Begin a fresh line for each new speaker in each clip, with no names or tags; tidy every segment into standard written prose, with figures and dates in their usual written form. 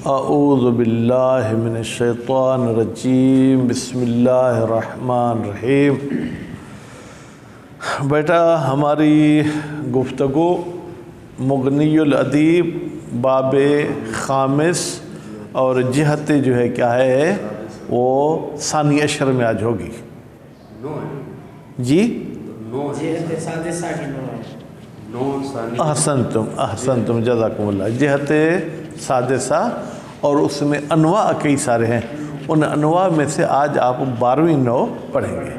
اعوذ باللہ من الشیطان الرجیم بسم اللہ الرحمن الرحیم۔ بیٹا ہماری گفتگو مغنی الادیب باب خامس اور جہت جو ہے کیا ہے وہ ثانی عشر میں آج ہوگی جی۔ احسنتم جزاکم اللہ۔ جہت سادسہ اور اس میں انواع کئی سارے ہیں، ان انواع میں سے آج آپ 12ویں نوع پڑھیں گے۔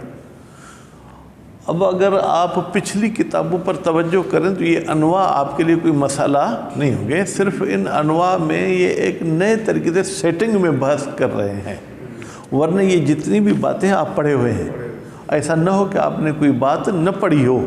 اب اگر آپ پچھلی کتابوں پر توجہ کریں تو یہ انواع آپ کے لیے کوئی مسئلہ نہیں ہوں گے، صرف ان انواع میں یہ ایک نئے طریقے سے سیٹنگ میں بحث کر رہے ہیں، ورنہ یہ جتنی بھی باتیں آپ پڑھے ہوئے ہیں ایسا نہ ہو کہ آپ نے کوئی بات نہ پڑھی ہو۔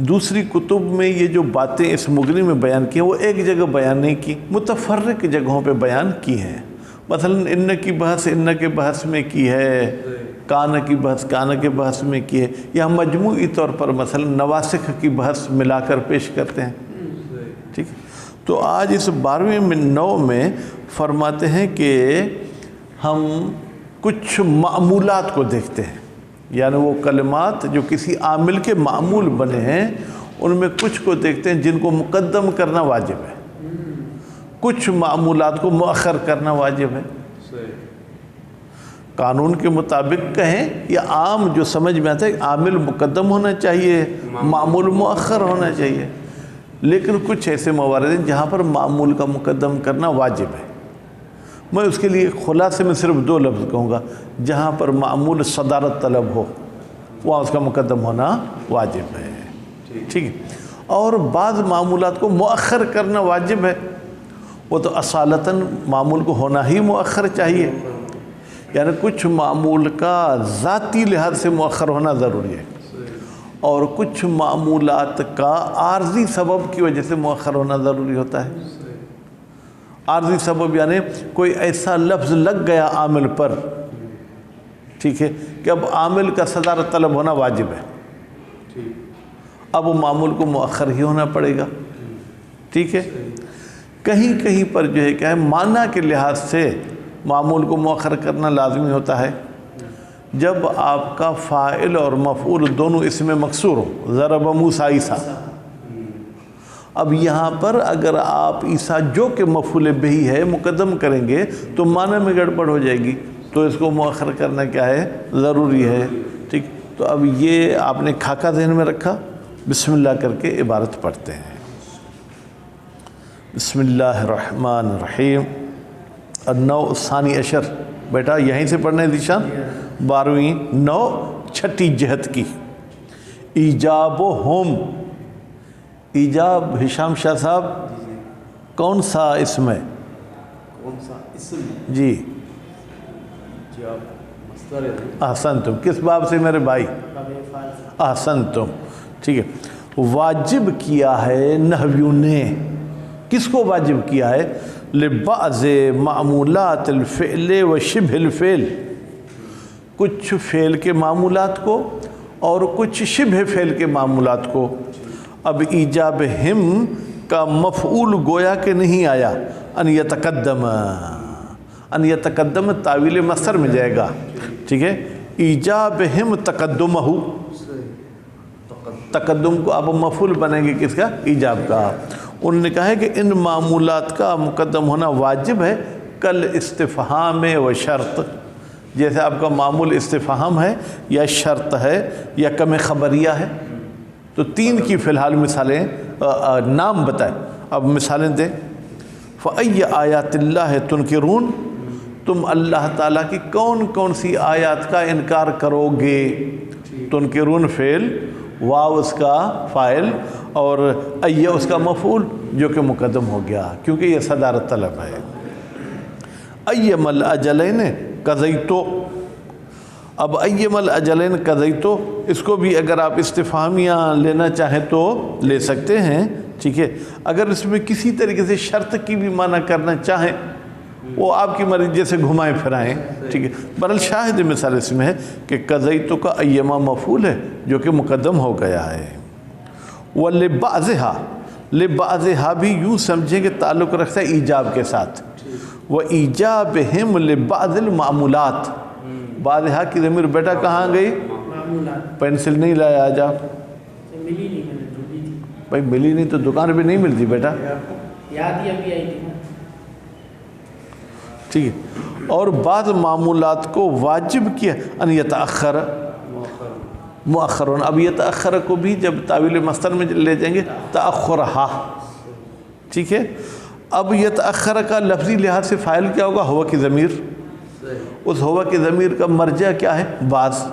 دوسری کتب میں یہ جو باتیں اس مغنی میں بیان کی ہیں وہ ایک جگہ بیان نہیں کی، متفرق جگہوں پہ بیان کی ہیں۔ مثلا ان کی بحث ان کے بحث میں کی ہے، کان کی بحث کان کے بحث میں کی ہے، یا مجموعی طور پر مثلا نواسخ کی بحث ملا کر پیش کرتے ہیں، ٹھیک۔ تو آج اس 12ویں نوع میں فرماتے ہیں کہ ہم کچھ معمولات کو دیکھتے ہیں، یعنی وہ کلمات جو کسی عامل کے معمول بنے ہیں ان میں کچھ کو دیکھتے ہیں جن کو مقدم کرنا واجب ہے، کچھ معمولات کو مؤخر کرنا واجب ہے۔ قانون کے مطابق کہیں یا عام جو سمجھ میں آتا ہے عامل مقدم ہونا چاہیے، معمول مؤخر ہونا چاہیے، لیکن کچھ ایسے موارد ہیں جہاں پر معمول کا مقدم کرنا واجب ہے۔ میں اس کے لیے خلاصے میں صرف 2 لفظ کہوں گا، جہاں پر معمول صدارت طلب ہو وہاں اس کا مقدم ہونا واجب ہے، ٹھیک ہے۔ اور بعض معمولات کو مؤخر کرنا واجب ہے، وہ تو اصالتاً معمول کو ہونا ہی مؤخر چاہیے، یعنی کچھ معمول کا ذاتی لحاظ سے مؤخر ہونا ضروری ہے، اور کچھ معمولات کا عارضی سبب کی وجہ سے مؤخر ہونا ضروری ہوتا ہے۔ عارضی سبب یعنی کوئی ایسا لفظ لگ گیا عامل پر، ٹھیک ہے، کہ اب عامل کا صدارت طلب ہونا واجب ہے، اب وہ معمول کو مؤخر ہی ہونا پڑے گا، ٹھیک ہے۔ کہیں کہیں پر جو ہے کیا ہے معنی کے لحاظ سے معمول کو مؤخر کرنا لازمی ہوتا ہے جب آپ کا فاعل اور مفعول دونوں اس میں مکسور ہو، ضرب موسیٰ عیسیٰ۔ اب یہاں پر اگر آپ عیسیٰ جو کہ مفعول بہی ہے مقدم کریں گے تو معنی میں گڑبڑ ہو جائے گی، تو اس کو مؤخر کرنا کیا ہے ضروری ہے، ٹھیک۔ تو اب یہ آپ نے خاکہ ذہن میں رکھا، بسم اللہ کر کے عبارت پڑھتے ہیں۔ بسم اللہ الرحمن الرحیم۔ النوع الثانی عشر، بیٹا یہیں سے پڑھنے دیشان 12ویں نوع چھٹی جہت کی، ایجاب و ہم۔ ایجاب ہشام شاہ صاحب کون سا اسم ہے؟
کون سا اسم؟
جی احسنتم، کس باب سے میرے بھائی؟ احسنتم، ٹھیک ہے۔ واجب کیا ہے نحویوں نے، کس کو واجب کیا ہے؟ لبعض معمولات الفعل و شبہ الفعل، کچھ فعل کے معمولات کو اور کچھ شبہ فعل کے معمولات کو۔ اب ایجاب ہم کا مفعول گویا کہ نہیں آیا، ان یتقدم تعویل مصدر میں جائے گا، ٹھیک ہے۔ ایجاب ہم تقدمہ، تقدم کو اب مفعول بنیں گے کس کا؟ ایجاب کا۔ انہوں نے کہا ہے کہ ان معمولات کا مقدم ہونا واجب ہے، کل استفہام و شرط، جیسے آپ کا معمول استفہام ہے یا شرط ہے یا کم خبریہ ہے، تو 3 کی فی الحال مثالیں نام بتائیں، اب مثالیں دیں۔ فَأَيَّ آیَاتِ اللَّهِ تُنْكِرُونَ، تم اللہ تعالیٰ کی کون کون سی آیات کا انکار کرو گے؟ تنکرون فعل، واو اس کا فاعل، اور ایہ اس کا مفعول جو کہ مقدم ہو گیا کیونکہ یہ صدارت طلب ہے۔ ایم الاجلین قضیتو، اب ایم الاجلین قضیتو اس کو بھی اگر آپ استفہامیہ لینا چاہیں تو لے سکتے ہیں، ٹھیک ہے۔ اگر اس میں کسی طریقے سے شرط کی بھی معنی کرنا چاہیں وہ آپ کی مرضی، جیسے گھمائیں پھرائیں، ٹھیک ہے۔ برحال شاہد مثال اس میں ہے کہ قضیتو کا ایما مفعول ہے جو کہ مقدم ہو گیا ہے۔ وَلِبَعْضِهَا، لبعضها بھی یوں سمجھیں کہ تعلق رکھتا ہے ایجاب کے ساتھ، وَإِيجَابِهِمْ لِبَعْضِ الْمَعْمُولَاتِ بعض حق کی ضمیر بیٹا کہاں گئی؟
معمولات
پینسل نہیں لایا آج آپ؟
ملی نہیں، میں نے ڈھونڈی تھی،
بھائی ملی نہیں تو دکان پہ نہیں ملتی بیٹا،
یاد ہی ابھی آئی تھی نا۔
ٹھیک ہے۔ اور بعض معمولات کو واجب کیا ان یتأخر مؤخرون، اب یتأخر کو بھی جب تعویل مصدر میں لے جائیں گے تأخرہا، ٹھیک ہے۔ اب یتأخر کا لفظی لحاظ سے فاعل کیا ہوگا؟ ہوا کی ضمیر، اس ہوا کی ضمیر کا مرجع کیا ہے؟ بعض،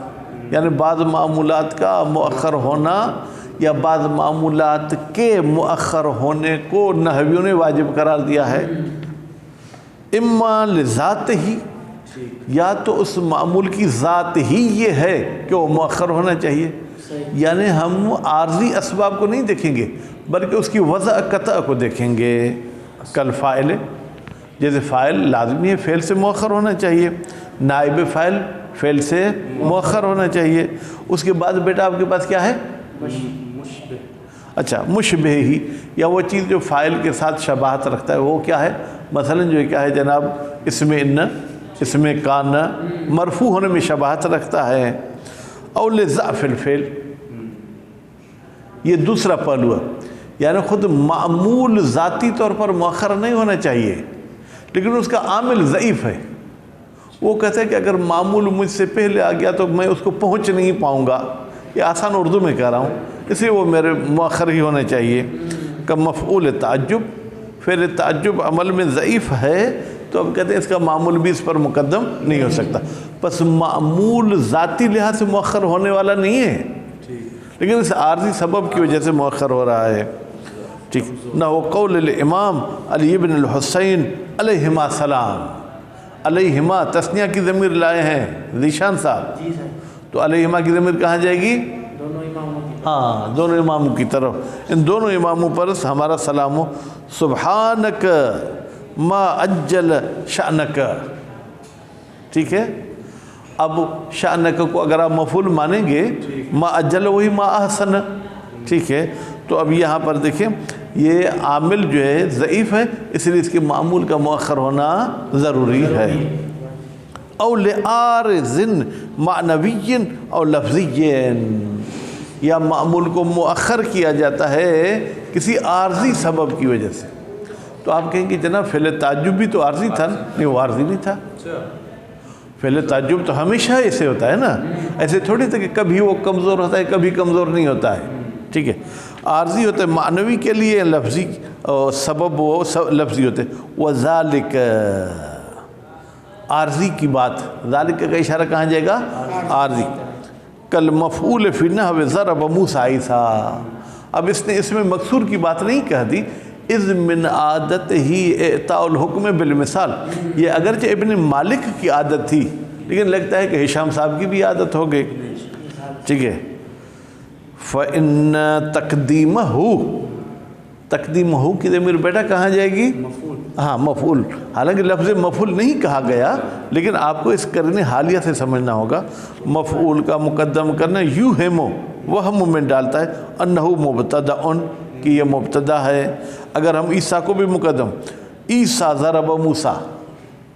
یعنی بعض معمولات کا مؤخر ہونا یا بعض معمولات کے مؤخر ہونے کو نحویوں نے واجب قرار دیا ہے، اما لذات ہی، یا تو اس معمول کی ذات ہی یہ ہے کہ وہ مؤخر ہونا چاہیے، یعنی ہم عارضی اسباب کو نہیں دیکھیں گے بلکہ اس کی وضع قطع کو دیکھیں گے، کل فاعل، جیسے فاعل لازمی ہے فعل سے مؤخر ہونا چاہیے، نائب فاعل فعل سے مؤخر ہونا چاہیے، اس کے بعد بیٹا آپ کے پاس کیا ہے؟
مشبہ،
اچھا مشبہ ہی، یا وہ چیز جو فاعل کے ساتھ شباہت رکھتا ہے وہ کیا ہے؟ مثلا جو کیا ہے جناب اسم ان، اسم کان مرفوع ہونے میں شباہت رکھتا ہے، او لضعف الفعل، یہ دوسرا پہلو ہے، یعنی خود معمول ذاتی طور پر مؤخر نہیں ہونا چاہیے لیکن اس کا عامل ضعیف ہے، وہ کہتے ہیں کہ اگر معمول مجھ سے پہلے آ گیا تو میں اس کو پہنچ نہیں پاؤں گا، یہ آسان اردو میں کہہ رہا ہوں، اس لیے وہ میرے مؤخر ہی ہونے چاہیے، کہ مفعول تعجب، فعل تعجب عمل میں ضعیف ہے تو اب کہتے ہیں اس کا معمول بھی اس پر مقدم نہیں ہو سکتا، پس معمول ذاتی لحاظ سے مؤخر ہونے والا نہیں ہے لیکن اس عارضی سبب کی وجہ سے مؤخر ہو رہا ہے، ٹھیک۔ نہ وہ قول الامام علی بن الحسین علیہما السلام، علیہما تثنیہ کی ضمیر لائے ہیں ذیشان صاحب،
جی سر،
تو علیہما کی ضمیر کہاں جائے گی؟
دونوں اماموں کی،
ہاں دونوں اماموں کی طرف، ان دونوں اماموں پر ہمارا سلام ہو، سبحانک ما اجل شأنک، ٹھیک ہے۔ اب شأنک کو اگر آپ مفعول مانیں گے ما اجل وہی ما احسن، ٹھیک ہے، تو اب یہاں پر دیکھیں یہ عامل جو ہے ضعیف ہے اس لیے اس کے معمول کا مؤخر ہونا ضروری ہے، او لعارض معنوی او لفظی، یا معمول کو مؤخر کیا جاتا ہے کسی عارضی سبب کی وجہ سے، تو آپ کہیں گے جناب فعل تعجب بھی تو عارضی تھا، نہیں وہ عارضی نہیں تھا، فعل تعجب تو ہمیشہ ایسے ہوتا ہے نا، ایسے تھوڑی تھا کہ کبھی وہ کمزور ہوتا ہے کبھی کمزور نہیں ہوتا ہے، ٹھیک ہے، عارضی ہوتا ہے معنوی کے لیے، لفظی سبب وہ لفظی ہوتے ہیں، وَذَلِكَ عارضی کی بات، ذالک کا اشارہ کہاں جائے گا؟ عارضی، کل مفعول فی النحو ضرب موسیٰ عیسیٰ، اب اس نے اس میں مقصور کی بات نہیں کہہ دی، اذ من عادت ہی اعطاء الحکم بالمثال، یہ اگرچہ ابن مالک کی عادت تھی لیکن لگتا ہے کہ ہشام صاحب کی بھی عادت ہو گئی، ٹھیک ہے، فَإِنَّ تقدیمہ کی ضمیر بیٹا کہاں جائے گی؟ ہاں مفعول، حالانکہ لفظ مفعول نہیں کہا گیا لیکن آپ کو اس کرنے حالیہ سے سمجھنا ہوگا، مفعول کا مقدم کرنا یوہمو وہم میں ڈالتا ہے انہو مبتدأن کہ یہ مبتدا ہے، اگر ہم عیسیٰ کو بھی مقدم عیسیٰ ضرب موسیٰ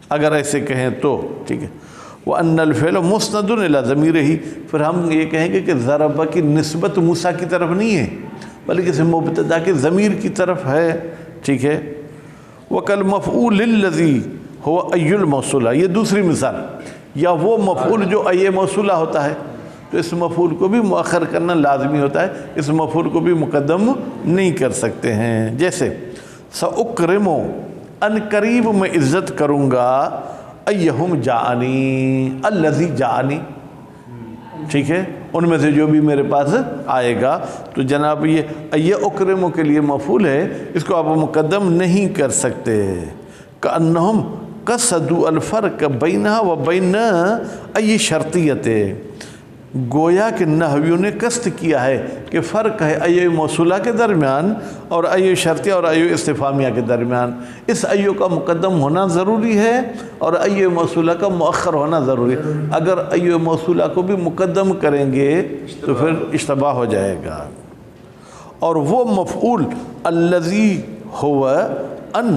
اگر ایسے کہیں تو ٹھیک ہے، وَأَنَّ الْفِعْلَ مُسْنَدٌ إِلَى ضَمِيرِهِ، پھر ہم یہ کہیں گے کہ ضرب کی نسبت موسیٰ کی طرف نہیں ہے بلکہ اسے مبتدا کے ضمیر کی طرف ہے، ٹھیک ہے، وَكَالْمَفْعُولِ الَّذِي هُوَ أَيُّ الْمَوْصُولَةِ، یہ دوسری مثال، یا وہ مفعول جو ای موصولہ ہوتا ہے تو اس مفعول کو بھی مؤخر کرنا لازمی ہوتا ہے، اس مفعول کو بھی مقدم نہیں کر سکتے ہیں، جیسے سأکرمو ان قریب میں عزت کروں گا، ایہم جاءنی الذی جاءنی، ٹھیک ہے، ان میں سے جو بھی میرے پاس آئے گا، تو جناب یہ ای اکرمو کے لیے مفعول ہے، اس کو آپ مقدم نہیں کر سکتے، کأنہم قصدوا الفرق بینہا و بین ای شرطیت، گویا کہ نحویوں نے قصد کیا ہے کہ فرق ہے ایو موصولہ کے درمیان اور ایو شرطیہ اور ایو استفہامیہ کے درمیان، اس ایو کا مقدم ہونا ضروری ہے اور ایو موصولہ کا مؤخر ہونا ضروری ہے، اگر ایو موصولہ کو بھی مقدم کریں گے تو پھر اشتباہ ہو جائے گا، اور وہ مفعول الذی ہوا ان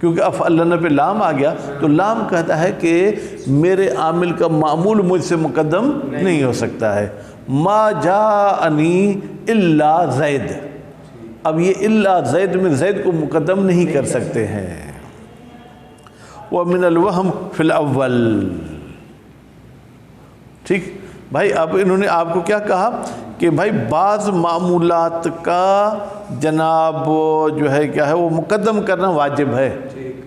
کیونکہ افعلن پہ لام آ گیا تو لام کہتا ہے کہ میرے عامل کا معمول مجھ سے مقدم نہیں ہو سکتا ہے. ما جاءنی الا زید، اب یہ الا زید میں زید کو مقدم نہیں کر سکتے ہیں. وَمِنَ الْوَهْمِ فِي الْأَوَّلِ. ٹھیک بھائی، اب انہوں نے آپ کو کیا کہا کہ بھائی بعض معمولات کا جناب جو ہے کیا ہے وہ مقدم کرنا واجب ہے.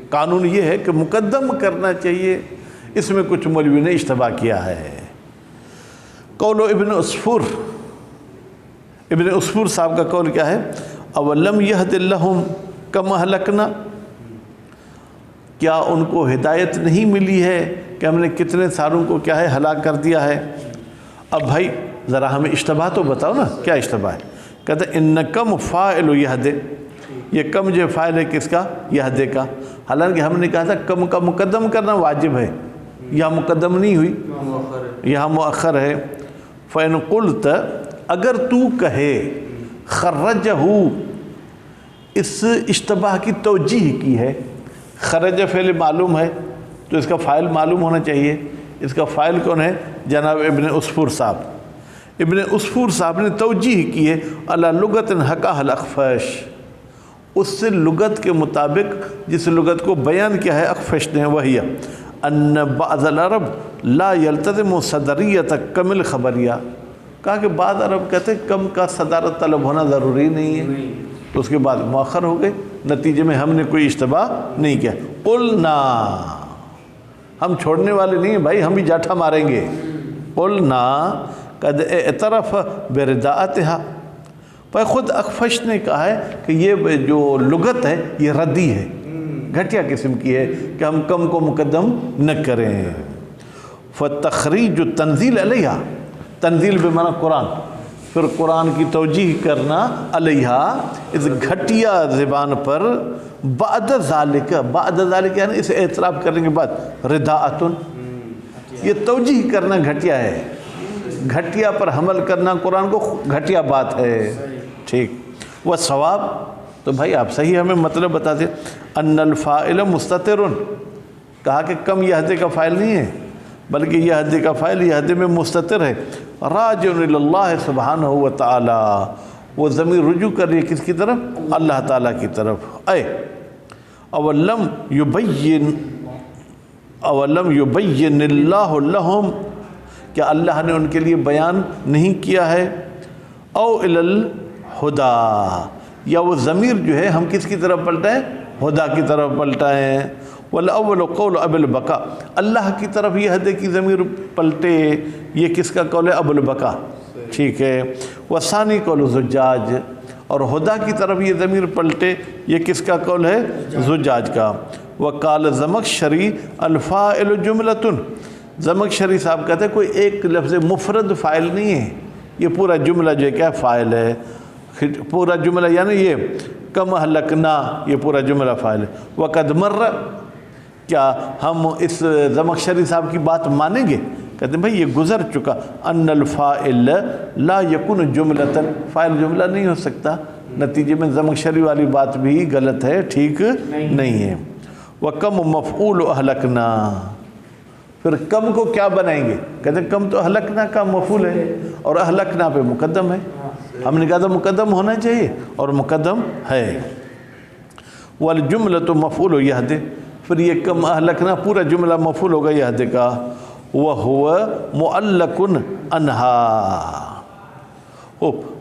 قانون یہ ہے کہ مقدم کرنا چاہیے. اس میں کچھ مولوی نے اشتباہ کیا ہے. قول ابن عصفور، ابن عصفور صاحب کا قول کیا ہے؟ اولم یہد لہم کم اہلکنا، کیا ان کو ہدایت نہیں ملی ہے کہ ہم نے کتنے ساروں کو کیا ہے ہلاک کر دیا ہے. اب بھائی ذرا ہمیں اشتباہ تو بتاؤ نا، کیا اشتباہ ہے؟ کہتے ہیں ان کم فاعل یہد، یہ کم جو فاعل ہے کس کا؟ یہد کا. حالانکہ ہم نے کہا تھا کم کا مقدم کرنا واجب ہے، یہاں مقدم نہیں ہوئی، یہاں مؤخر ہے. فَإِن قُلْتَ، اگر تو کہے خرجہ، اس اشتباہ کی توجیح کی ہے. خرج فعل معلوم ہے تو اس کا فاعل معلوم ہونا چاہیے. اس کا فاعل کون ہے؟ جناب ابن عصفور صاحب. ابن عصفور صاحب نے توجیح کی ہے علی لغت حکاہ الاخفش، اس سے لغت کے مطابق جس لغت کو بیان کیا ہے اخفش نے، وہی ان بعض العرب لا یلتزم صدریت کم الخبریہ. کہا کہ بعض عرب کہتے ہیں کم کا صدارت طلب ہونا ضروری نہیں ہے، تو اس کے بعد مؤخر ہو گئے. نتیجے میں ہم نے کوئی اشتباہ نہیں کیا. قلنا، ہم چھوڑنے والے نہیں ہیں بھائی، ہم بھی جاٹھا ماریں گے. قلنا قد اعترف برداءتها، پر خود اخفش نے کہا ہے کہ یہ جو لغت ہے یہ ردی ہے، گھٹیا قسم کی ہے کہ ہم کم کو مقدم نہ کریں. فتخریج تنزیل علیہا، تنزیل بمعنی قرآن، پھر قرآن کی توجیح کرنا علیہا، اس گھٹیا زبان پر. بعد ذالک، بعد ذالک یعنی اسے اعتراف کرنے کے بعد رداءتن، یہ توجیح کرنا گھٹیا ہے، گھٹیا پر حمل کرنا قرآن کو گھٹیا بات ہے. ٹھیک. والصواب، تو بھائی آپ صحیح ہمیں مطلب بتا دیں. ان الفاعل مستتر، کہا کہ کم یہد کا فاعل نہیں ہے بلکہ یہد کا فاعل یہد میں مستتر ہے. راجع الی اللہ سبحانہ و تعالی، وہ ضمیر رجوع کر رہی ہے کس کی طرف؟ اللہ تعالیٰ کی طرف. اے اولم یبین اللہ لہم، کیا اللہ نے ان کے لیے بیان نہیں کیا ہے؟ او الی الہدا، یا وہ ضمیر جو ہے ہم کس کی طرف پلٹائیں؟ ہدا کی طرف پلٹائیں. والاول قول ابو البقاء، اللہ کی طرف یہ ہدے کی ضمیر پلٹے، یہ کس کا قول ہے؟ ابو البقاء. ٹھیک ہے. وثانی قول زجاج، اور ہدا کی طرف یہ ضمیر پلٹے، یہ کس کا قول ہے؟ زجاج کا. وقال زمخشری الفاعل جملۃ، زمخشری صاحب کہتے ہیں کوئی ایک لفظ مفرد فاعل نہیں ہے، یہ پورا جملہ جو ہے کیا فاعل ہے. پورا جملہ یعنی یہ کم اہلکنا، یہ پورا جملہ فاعل ہے. وقد مر، کیا ہم اس زمخشری صاحب کی بات مانیں گے؟ کہتے ہیں بھائی یہ گزر چکا. ان الفاعل لا یکن جملۃ، فاعل جملہ نہیں ہو سکتا. نتیجے میں زمخشری والی بات بھی غلط ہے، ٹھیک نہیں ہے. وکم مفعول اہلکنا، پھر کم کو کیا بنائیں گے؟ کہتے ہیں کم تو اہلکنا کا مفعول ہے اور اہلکنا پہ مقدم ہے. ہم نے کہا تھا مقدم ہونا چاہیے اور مقدم ہے. والجملۃ مفعول یہد، پھر یہ کم اہلکنا پورا جملہ مفعول ہوگا یہد کا. وَهُوَ مُعَلَّقٌ عَنْهَا.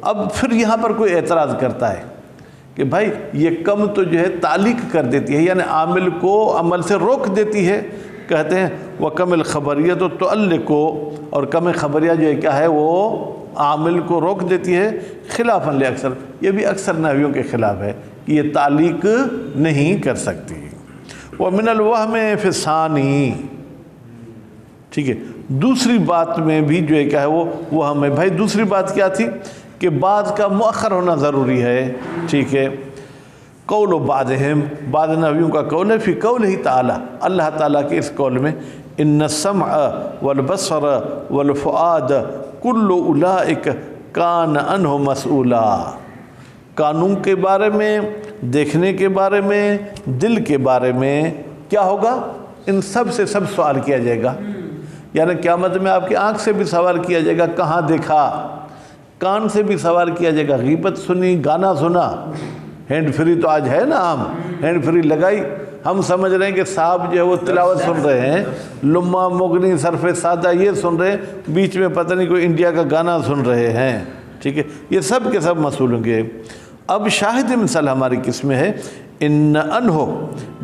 اب پھر یہاں پر کوئی اعتراض کرتا ہے کہ بھائی یہ کم تو جو ہے تعلیق کر دیتی ہے، یعنی عامل کو عمل سے روک دیتی ہے. کہتے ہیں وَكَمِ الْخَبَرِيَةُ تُعَلِّقُ، اور کم خبریہ جو ہے کیا ہے وہ عامل کو روک دیتی ہے. خلافاً لأکثر، یہ بھی اکثر نحویوں کے خلاف ہے کہ یہ تعلیق نہیں کر سکتی. وَمِنَ الْوَهْمِ فِي الثَّانِي، ٹھیک ہے. دوسری بات میں بھی جو ہے کیا ہے وہ ہمیں بھائی دوسری بات کیا تھی کہ بعض کا مؤخر ہونا ضروری ہے. ٹھیک ہے. قول بعضہم، بعض نحویوں کا قول ہے فی قولہ تعالی، اللہ تعالیٰ کے اس قول میں ان السمع والبصر والفؤاد کل اولئک کان عنہ مسئولا. قانون کے بارے میں دیکھنے کے بارے میں، دل کے بارے میں کیا ہوگا؟ ان سب سے سب سوال کیا جائے گا. یعنی قیامت میں آپ کی آنکھ سے بھی سوال کیا جائے گا کہاں دیکھا، کان سے بھی سوال کیا جائے گا غیبت سنی، گانا سنا. ہینڈ فری تو آج ہے نا عام، ہینڈ فری لگائی، ہم سمجھ رہے ہیں کہ صاحب جو ہے وہ تلاوت سن رہے ہیں، لمہ مغنی صرف سادہ یہ سن رہے ہیں، بیچ میں پتہ نہیں کوئی انڈیا کا گانا سن رہے ہیں. ٹھیک ہے، یہ سب کے سب مسئول ہوں گے. اب شاہد مثال ہماری کس میں ہے؟ ان انہو،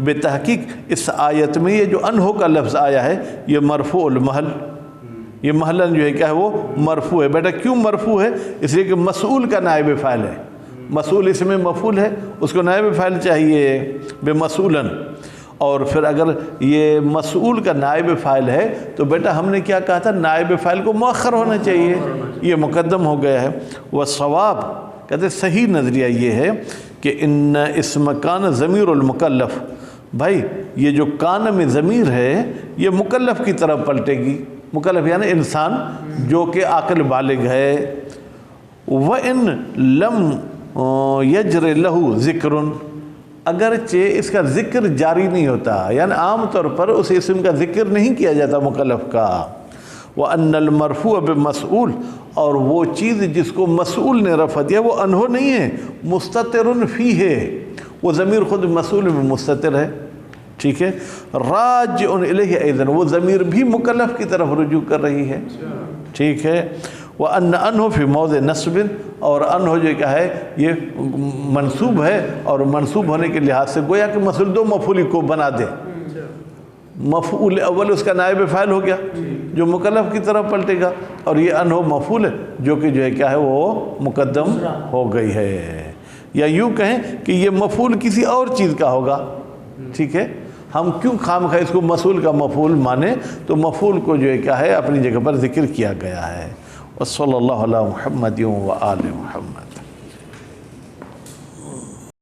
بے تحقیق اس آیت میں یہ جو انہو کا لفظ آیا ہے یہ مرفوع المحل، یہ محلن جو ہے کیا ہے وہ مرفوع ہے. بیٹا کیوں مرفوع ہے؟ اس لیے کہ مسئول کا نائب فاعل ہے. مسئول اس میں مفعول ہے، اس کو نائب فاعل چاہیے بے مسئولاً. اور پھر اگر یہ مسئول کا نائب فاعل ہے تو بیٹا ہم نے کیا کہا تھا؟ نائب فاعل کو مؤخر ہونا چاہیے، یہ مقدم ہو گیا ہے. والصواب کہتے صحیح نظریہ یہ ہے کہ ان اسم کان ضمیر المکلف، بھائی یہ جو کان میں ضمیر ہے یہ مکلف کی طرف پلٹے گی. مکلف یعنی انسان جو کہ عاقل بالغ ہے. وَإِن لَمْ يَجْرِ لَهُ ذِكْرٌ، اگرچہ اس کا ذکر جاری نہیں ہوتا، یعنی عام طور پر اس اسم کا ذکر نہیں کیا جاتا مکلف کا. وَأَنَّ الْمَرْفُوعَ بِمَسْئُول، اور وہ چیز جس کو مسئول نے رفع دیا وہ انہو نہیں ہے، مستتر فیہ ہے، وہ ضمیر خود مسئول میں مستتر ہے. ٹھیک ہے، راجع الیہ ایضاً، وہ ضمیر بھی مکلف کی طرف رجوع کر رہی ہے. ٹھیک ہے. وَأَنَّ أَنْهُ فِي مَوْضِعِ نَصْبٍ، اور انہو جو کیا ہے یہ منصوب ہے، اور منصوب ہونے کے لحاظ سے گویا کہ مسئول دو مفعول کو بنا دے. مفعول اول اس کا نائب فاعل ہو گیا جو مکلف کی طرف پلٹے گا، اور یہ انہو مفعول ہے جو کہ جو ہے کیا ہے وہ مقدم ہو گئی ہے. یا یوں کہیں کہ یہ مفعول کسی اور چیز کا ہوگا. ٹھیک ہے، ہم کیوں خواہ اس کو مسئول کا مفعول مانے؟ تو مفعول کو جو ہے کیا ہے اپنی جگہ پر ذکر کیا گیا ہے. وصلی اللہ علی محمد و آل محمد.